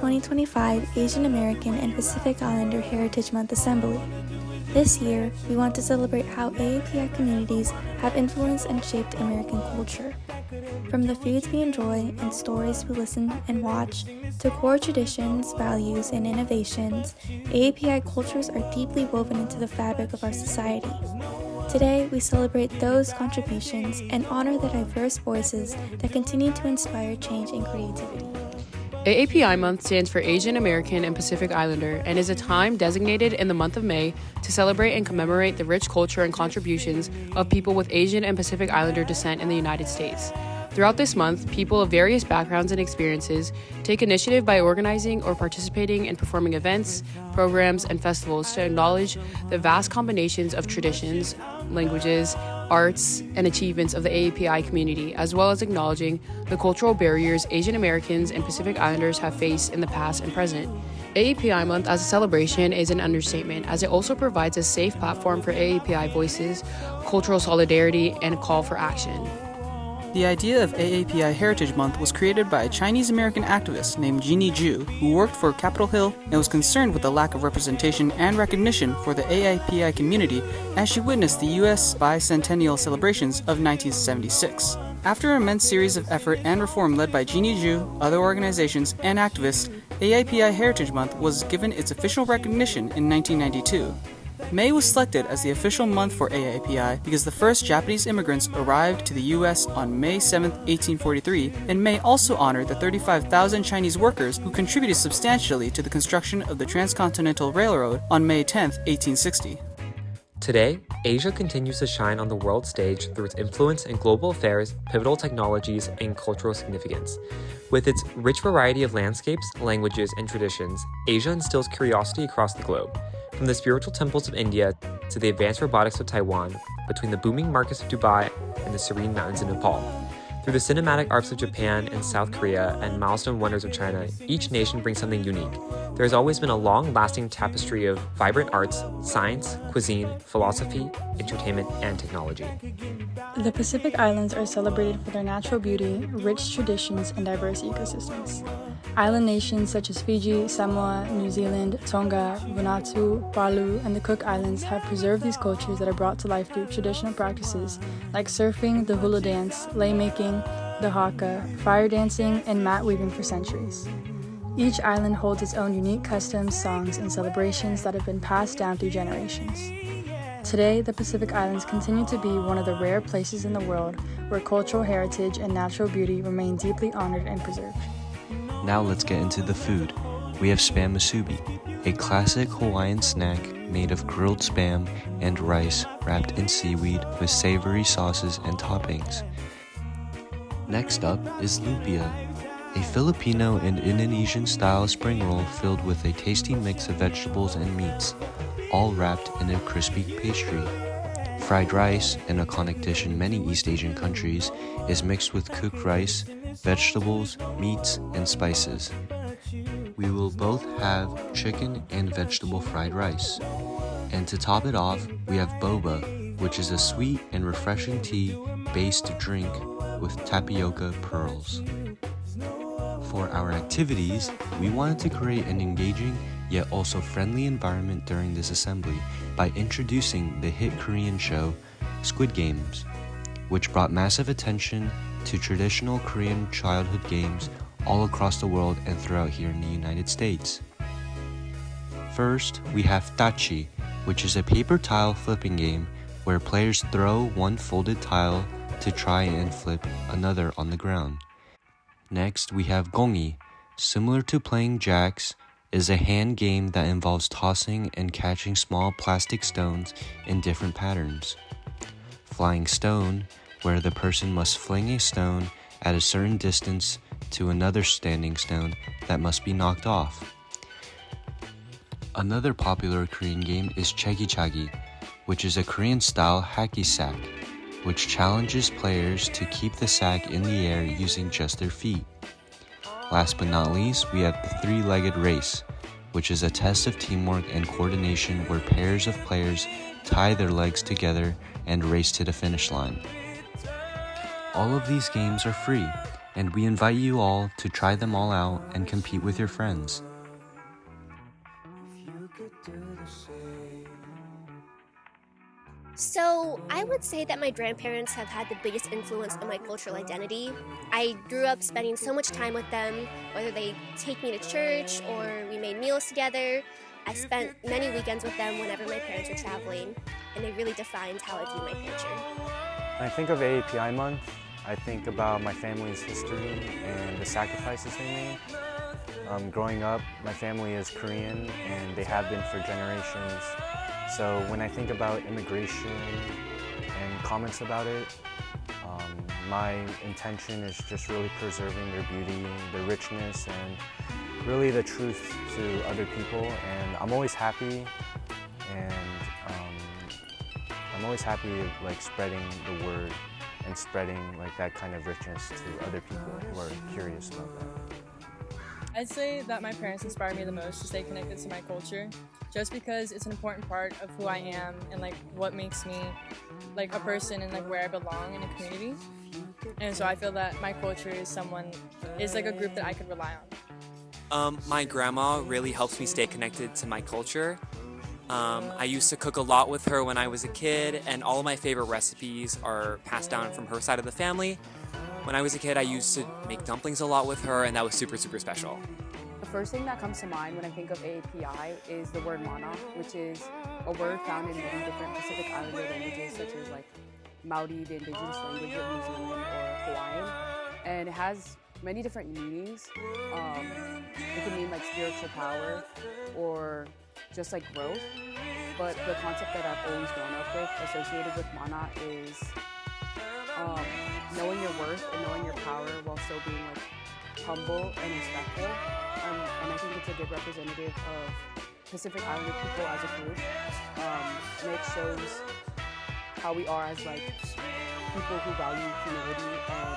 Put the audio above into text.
2025 Asian American and Pacific Islander Heritage Month Assembly. This year, we want to celebrate how AAPI communities have influenced and shaped American culture. From the foods we enjoy and stories we listen and watch, to core traditions, values, and innovations, AAPI cultures are deeply woven into the fabric of our society. Today, we celebrate those contributions and honor the diverse voices that continue to inspire change and creativity. AAPI Month stands for Asian American and Pacific Islander and is a time designated in the month of May to celebrate and commemorate the rich culture and contributions of people with Asian and Pacific Islander descent in the United States. Throughout this month, people of various backgrounds and experiences take initiative by organizing or participating in performing events, programs, and festivals to acknowledge the vast combinations of traditions, languages, arts, and achievements of the AAPI community, as well as acknowledging the cultural barriers Asian Americans and Pacific Islanders have faced in the past and present. AAPI Month as a celebration is an understatement, as it also provides a safe platform for AAPI voices, cultural solidarity, and a call for action. The idea of AAPI Heritage Month was created by a Chinese-American activist named Jeannie Zhu, who worked for Capitol Hill and was concerned with the lack of representation and recognition for the AAPI community as she witnessed the U.S. bicentennial celebrations of 1976. After an immense series of effort and reform led by Jeannie Zhu, other organizations, and activists, AAPI Heritage Month was given its official recognition in 1992. May was selected as the official month for AAPI because the first Japanese immigrants arrived to the U.S. on May 7, 1843, and May also honored the 35,000 Chinese workers who contributed substantially to the construction of the Transcontinental Railroad on May 10, 1860. Today, Asia continues to shine on the world stage through its influence in global affairs, pivotal technologies, and cultural significance. With its rich variety of landscapes, languages, and traditions, Asia instills curiosity across the globe. From the spiritual temples of India to the advanced robotics of Taiwan, between the booming markets of Dubai and the serene mountains of Nepal. Through the cinematic arts of Japan and South Korea and milestone wonders of China, each nation brings something unique. There has always been a long-lasting tapestry of vibrant arts, science, cuisine, philosophy, entertainment, and technology. The Pacific Islands are celebrated for their natural beauty, rich traditions, and diverse ecosystems. Island nations such as Fiji, Samoa, New Zealand, Tonga, Vanuatu, Palau, and the Cook Islands have preserved these cultures that are brought to life through traditional practices like surfing, the hula dance, lei making, the haka, fire dancing, and mat weaving for centuries. Each island holds its own unique customs, songs, and celebrations that have been passed down through generations. Today, the Pacific Islands continue to be one of the rare places in the world where cultural heritage and natural beauty remain deeply honored and preserved. Now let's get into the food. We have spam musubi, a classic Hawaiian snack made of grilled spam and rice wrapped in seaweed with savory sauces and toppings. Next up is lumpia, a Filipino and Indonesian-style spring roll filled with a tasty mix of vegetables and meats, all wrapped in a crispy pastry. Fried rice, an iconic dish in many East Asian countries, is mixed with cooked rice, vegetables, meats, and spices. We will both have chicken and vegetable fried rice. And to top it off, we have boba, which is a sweet and refreshing tea-based drink with tapioca pearls. For our activities, we wanted to create an engaging yet also friendly environment during this assembly by introducing the hit Korean show Squid Games, which brought massive attention to traditional Korean childhood games all across the world and throughout here in the United States. First, we have Tachi, which is a paper tile flipping game where players throw one folded tile to try and flip another on the ground. Next, we have Gongi, similar to playing jacks, is a hand game that involves tossing and catching small plastic stones in different patterns. Flying Stone, where the person must fling a stone at a certain distance to another standing stone that must be knocked off. Another popular Korean game is Chegi, which is a Korean-style hacky sack, which challenges players to keep the sack in the air using just their feet. Last but not least, we have the three-legged race, which is a test of teamwork and coordination where pairs of players tie their legs together and race to the finish line. All of these games are free, and we invite you all to try them all out and compete with your friends. So, I would say that my grandparents have had the biggest influence on my cultural identity. I grew up spending so much time with them, whether they take me to church or we made meals together. I spent many weekends with them whenever my parents were traveling, and they really defined how I view my culture. When I think of AAPI month, I think about my family's history and the sacrifices they made. Growing up, my family is Korean and they have been for generations. So when I think about immigration and comments about it, my intention is just really preserving their beauty, their richness, and really the truth to other people. And I'm always happy, and I'm always happy like spreading the word and spreading like that kind of richness to other people who are curious about that. I'd say that my parents inspire me the most to stay connected to my culture, just because it's an important part of who I am and like what makes me like a person and like where I belong in a community. And so I feel that my culture is like a group that I could rely on. My grandma really helps me stay connected to my culture. I used to cook a lot with her when I was a kid, and all of my favorite recipes are passed down from her side of the family. When I was a kid, I used to make dumplings a lot with her, and that was super, super special. The first thing that comes to mind when I think of AAPI is the word mana, which is a word found in many different Pacific Islander languages, such as like Maori, the indigenous language of New Zealand, or Hawaiian. And it has many different meanings. It can mean like spiritual power or just like growth. But the concept that I've always grown up with associated with mana is knowing your worth and knowing your power while still being like humble and respectful. And I think it's a good representative of Pacific Islander people as a group. And it shows how we are as like people who value humility and